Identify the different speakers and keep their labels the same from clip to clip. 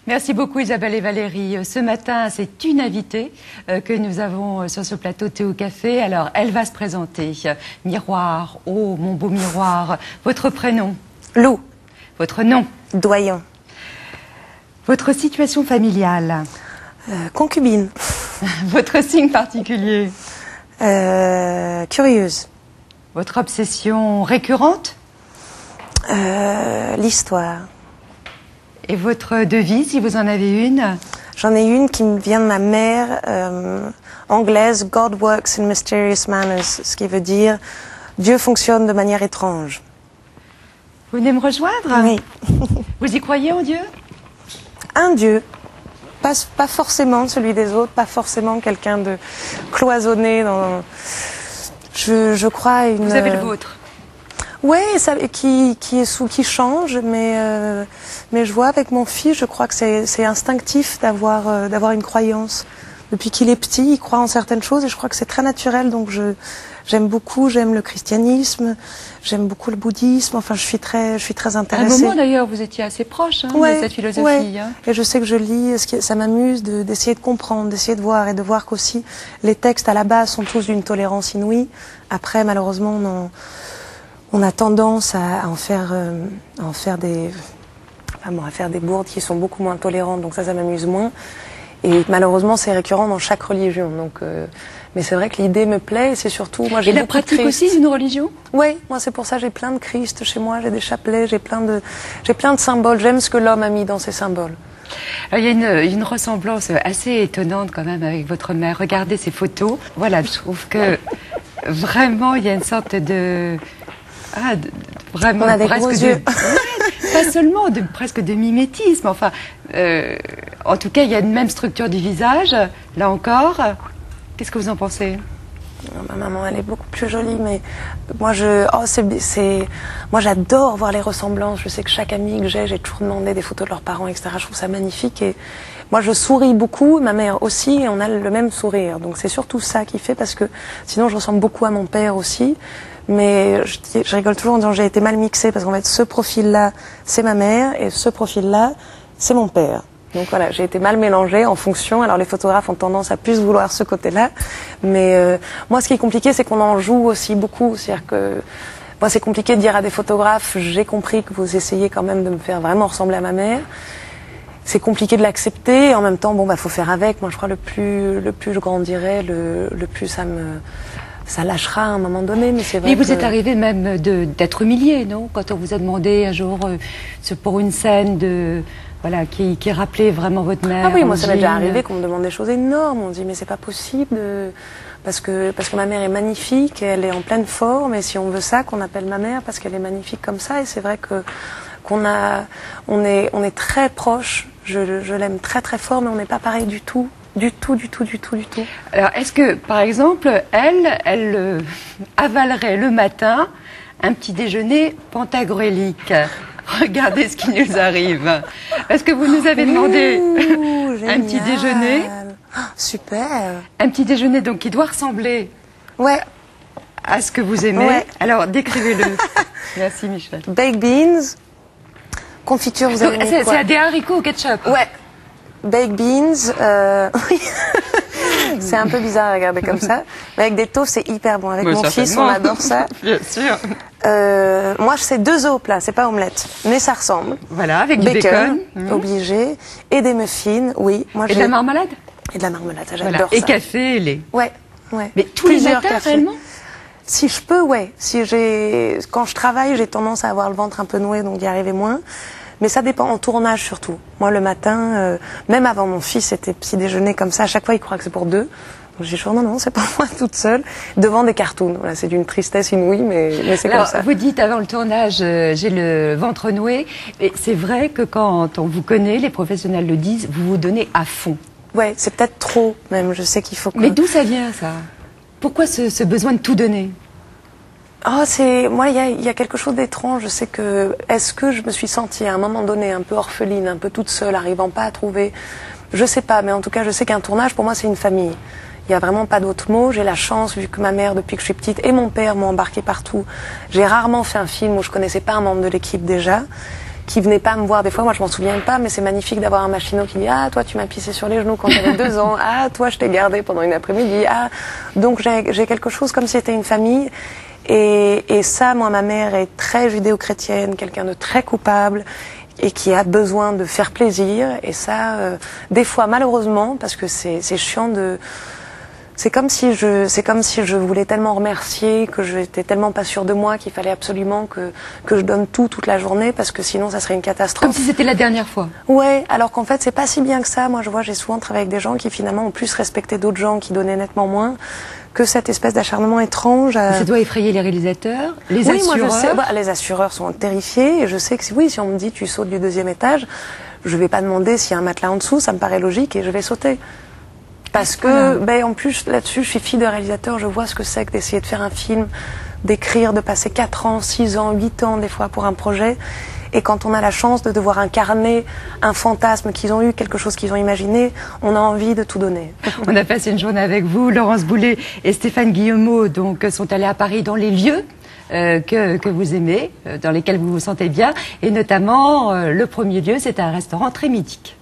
Speaker 1: Merci beaucoup Isabelle et Valérie. Ce matin, c'est une invitée que nous avons sur ce plateau Thé au Café. Alors, elle va se présenter. Miroir, oh mon beau miroir. Votre prénom?
Speaker 2: Lou.
Speaker 1: Votre nom?
Speaker 2: Doyen.
Speaker 1: Votre situation familiale?
Speaker 2: Concubine.
Speaker 1: Votre signe particulier?
Speaker 2: Curieuse.
Speaker 1: Votre obsession récurrente?
Speaker 2: L'histoire.
Speaker 1: Et votre devise, si vous en avez une?
Speaker 2: J'en ai une qui me vient de ma mère anglaise, God works in mysterious manners, ce qui veut dire Dieu fonctionne de manière étrange.
Speaker 1: Vous venez me rejoindre?
Speaker 2: Oui.
Speaker 1: Vous y croyez en Dieu?
Speaker 2: Un Dieu, pas forcément celui des autres, pas forcément quelqu'un de cloisonné. Je crois à une...
Speaker 1: Vous avez le vôtre?
Speaker 2: Oui, qui change, mais je vois avec mon fils, je crois que c'est instinctif d'avoir une croyance. Depuis qu'il est petit, il croit en certaines choses et je crois que c'est très naturel. Donc j'aime beaucoup, j'aime le christianisme, j'aime beaucoup le bouddhisme. Enfin, je suis très intéressée.
Speaker 1: À un moment d'ailleurs, vous étiez assez proche de cette philosophie.
Speaker 2: Ouais. Et je sais que je lis, ça m'amuse d'essayer de comprendre, d'essayer de voir et de voir qu'aussi les textes à la base sont tous d'une tolérance inouïe. Après, malheureusement, on a tendance à faire des bourdes qui sont beaucoup moins tolérantes, donc ça m'amuse moins. Et malheureusement, c'est récurrent dans chaque religion. Donc, mais c'est vrai que l'idée me plaît, et c'est surtout moi j'ai
Speaker 1: la pratique aussi d'une religion.
Speaker 2: Oui, moi c'est pour ça j'ai plein de Christ chez moi, j'ai des chapelets, j'ai plein de symboles. J'aime ce que l'homme a mis dans ses symboles.
Speaker 1: Alors, il y a une ressemblance assez étonnante quand même avec votre mère. Regardez ces photos. Voilà, je trouve que vraiment il y a une sorte de vraiment
Speaker 2: on a des gros yeux.
Speaker 1: Pas seulement presque de mimétisme. Enfin, en tout cas, il y a une même structure du visage. Là encore, qu'est-ce que vous en pensez?
Speaker 2: Ma maman, elle est beaucoup plus jolie, mais moi, moi, j'adore voir les ressemblances. Je sais que chaque amie que j'ai toujours demandé des photos de leurs parents, etc. Je trouve ça magnifique. Et moi, je souris beaucoup, ma mère aussi, et on a le même sourire. Donc, c'est surtout ça qui fait, parce que sinon, je ressemble beaucoup à mon père aussi. Mais je rigole toujours en disant j'ai été mal mixée, parce qu'en fait, ce profil-là, c'est ma mère, et ce profil-là, c'est mon père. Donc voilà, j'ai été mal mélangée en fonction. Alors les photographes ont tendance à plus vouloir ce côté-là. Mais moi, ce qui est compliqué, c'est qu'on en joue aussi beaucoup. C'est-à-dire que moi, c'est compliqué de dire à des photographes, j'ai compris que vous essayez quand même de me faire vraiment ressembler à ma mère. C'est compliqué de l'accepter. En même temps, faut faire avec. Moi, je crois le plus je grandirai, le plus ça lâchera à un moment donné, mais c'est vrai.
Speaker 1: Et vous êtes arrivé même d'être humilié, non? Quand on vous a demandé un jour pour une scène qui rappelait vraiment votre mère.
Speaker 2: Ah oui, moi ça m'est déjà arrivé qu'on me demande des choses énormes. On dit mais c'est pas possible parce que ma mère est magnifique, elle est en pleine forme, et si on veut ça, qu'on appelle ma mère parce qu'elle est magnifique comme ça. Et c'est vrai on est très proches. Je l'aime très très fort, mais on n'est pas pareil du tout. Du tout.
Speaker 1: Alors, est-ce que, par exemple, elle avalerait le matin un petit déjeuner pantagruélique? Regardez ce qui nous arrive. Est-ce que vous nous avez demandé un petit déjeuner?
Speaker 2: Super.
Speaker 1: Un petit déjeuner donc qui doit ressembler à ce que vous aimez.
Speaker 2: Ouais.
Speaker 1: Alors, décrivez-le. Merci Michel.
Speaker 2: Baked beans, confiture, vous avez mis quoi?
Speaker 1: C'est des haricots au ketchup.
Speaker 2: Ouais. Baked beans, oui. C'est un peu bizarre à regarder comme ça. Mais avec des toasts, c'est hyper bon. Avec mon fils, on adore ça.
Speaker 1: Bien sûr.
Speaker 2: Moi, c'est 2 œufs au plat, c'est pas omelette. Mais ça ressemble.
Speaker 1: Voilà, avec du bacon.
Speaker 2: Obligé. Et des muffins, oui. Moi,
Speaker 1: et de la marmelade?
Speaker 2: Et de la marmelade, j'adore ça.
Speaker 1: Et café et lait.
Speaker 2: Ouais.
Speaker 1: Mais tous les matins, réellement?
Speaker 2: Si je peux, ouais. Quand je travaille, j'ai tendance à avoir le ventre un peu noué, donc d'y arriver moins. Mais ça dépend, en tournage surtout. Moi, le matin, même avant mon fils, c'était petit déjeuner comme ça. À chaque fois, il croit que c'est pour 2. Donc, j'ai dit, non, c'est pour moi toute seule, devant des cartoons. Voilà, c'est d'une tristesse inouïe, mais c'est comme ça.
Speaker 1: Vous dites avant le tournage, j'ai le ventre noué. Et c'est vrai que quand on vous connaît, les professionnels le disent, vous vous donnez à fond.
Speaker 2: Ouais, c'est peut-être trop, même. Je sais qu'il faut que...
Speaker 1: Mais d'où ça vient, ça? Pourquoi ce besoin de tout donner?
Speaker 2: Moi, il y a quelque chose d'étrange. Je sais que, est-ce que je me suis sentie à un moment donné un peu orpheline, un peu toute seule, arrivant pas à trouver, je sais pas, mais en tout cas, je sais qu'un tournage, pour moi, c'est une famille. Il y a vraiment pas d'autre mot. J'ai la chance, vu que ma mère, depuis que je suis petite, et mon père m'ont embarqué partout. J'ai rarement fait un film où je connaissais pas un membre de l'équipe déjà. qui venaient pas me voir. Des fois, moi, je m'en souviens pas, mais c'est magnifique d'avoir un machinot qui dit, ah, toi, tu m'as pissé sur les genoux quand j'avais 2 ans. Ah, toi, je t'ai gardé pendant une après-midi. Ah, donc j'ai quelque chose comme si c'était une famille. Et ça, moi, ma mère est très judéo-chrétienne, quelqu'un de très coupable et qui a besoin de faire plaisir. Et ça, des fois, malheureusement, parce que c'est chiant de... C'est comme si je voulais tellement remercier, que j'étais tellement pas sûre de moi qu'il fallait absolument que je donne tout toute la journée parce que sinon ça serait une catastrophe.
Speaker 1: Comme si c'était la dernière fois.
Speaker 2: Ouais, alors qu'en fait c'est pas si bien que ça. Moi j'ai souvent travaillé avec des gens qui finalement ont plus respecté d'autres gens qui donnaient nettement moins que cette espèce d'acharnement étrange.
Speaker 1: Ça doit effrayer les réalisateurs, les assureurs.
Speaker 2: Oui, moi je sais, les assureurs sont terrifiés et je sais que si on me dit tu sautes du 2e étage, je vais pas demander s'il y a un matelas en dessous, ça me paraît logique et je vais sauter. Parce que, en plus, là-dessus, je suis fille de réalisateur, je vois ce que c'est que d'essayer de faire un film, d'écrire, de passer 4 ans, 6 ans, 8 ans, des fois, pour un projet. Et quand on a la chance de devoir incarner un fantasme qu'ils ont eu, quelque chose qu'ils ont imaginé, on a envie de tout donner.
Speaker 1: On a passé une journée avec vous, Laurence Boulet et Stéphane Guillemot, donc, sont allés à Paris dans les lieux que vous aimez, dans lesquels vous vous sentez bien. Et notamment, le premier lieu, c'est un restaurant très mythique.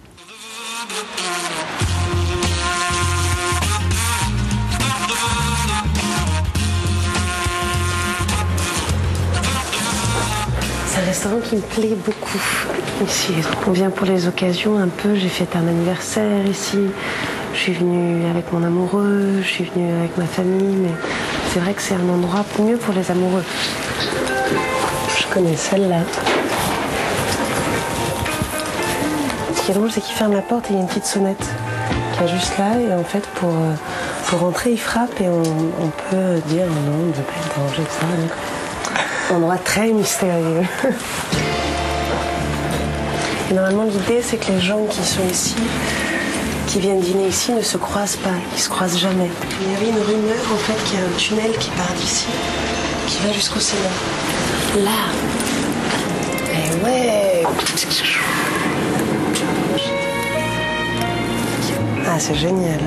Speaker 2: C'est un restaurant qui me plaît beaucoup ici. On vient pour les occasions un peu. J'ai fêté un anniversaire ici. Je suis venue avec mon amoureux, je suis venue avec ma famille, mais c'est vrai que c'est un endroit mieux pour les amoureux. Je connais celle-là. Ce qui est drôle, c'est qu'il ferme la porte et il y a une petite sonnette qui est juste là. Et en fait, pour rentrer, il frappe et on peut dire non, on ne veut pas être dérangé, etc. Donc, endroit très mystérieux. Et normalement, l'idée, c'est que les gens qui sont ici, qui viennent dîner ici, ne se croisent pas. Ils se croisent jamais. Il y avait une rumeur, en fait, qu'il y a un tunnel qui part d'ici, qui va jusqu'au Sénat. Là. Eh ouais. Ah, c'est génial.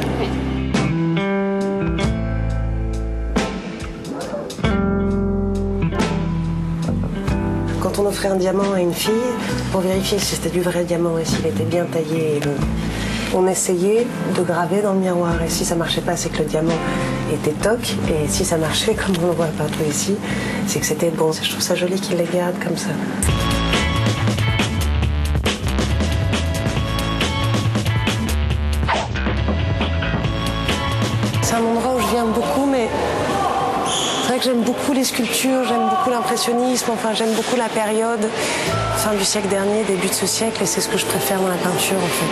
Speaker 2: Quand on offrait un diamant à une fille, pour vérifier si c'était du vrai diamant et s'il était bien taillé, on essayait de graver dans le miroir. Et si ça marchait pas, c'est que le diamant était toc. Et si ça marchait, comme on le voit partout ici, c'est que c'était bon. Je trouve ça joli qu'ils les gardent comme ça. C'est un endroit où je viens beaucoup, mais c'est vrai que j'aime beaucoup les sculptures, j'aime beaucoup l'impressionnisme, enfin j'aime beaucoup la période, fin du siècle dernier, début de ce siècle, et c'est ce que je préfère dans la peinture en fait.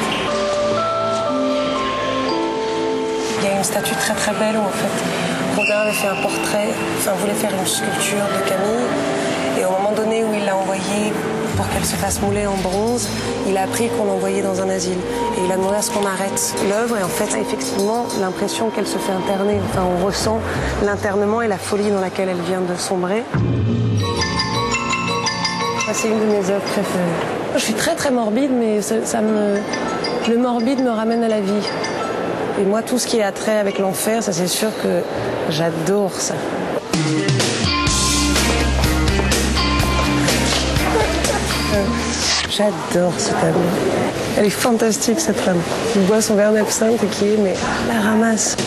Speaker 2: Il y a une statue très très belle où en fait Rodin avait fait un portrait, enfin voulait faire une sculpture de Camille, et au moment donné où il l'a envoyée pour qu'elle se fasse mouler en bronze, il a appris qu'on l'envoyait dans un asile. Et il a demandé à ce qu'on arrête l'œuvre. Et en fait, effectivement, l'impression qu'elle se fait interner. Enfin, on ressent l'internement et la folie dans laquelle elle vient de sombrer. C'est une de mes œuvres préférées. Je suis très très morbide, mais le morbide me ramène à la vie. Et moi, tout ce qui est attrait avec l'enfer, ça c'est sûr que j'adore ça. J'adore ce tableau. Elle est fantastique cette femme. Il boit son verre d'absinthe et qui est, mais la ramasse.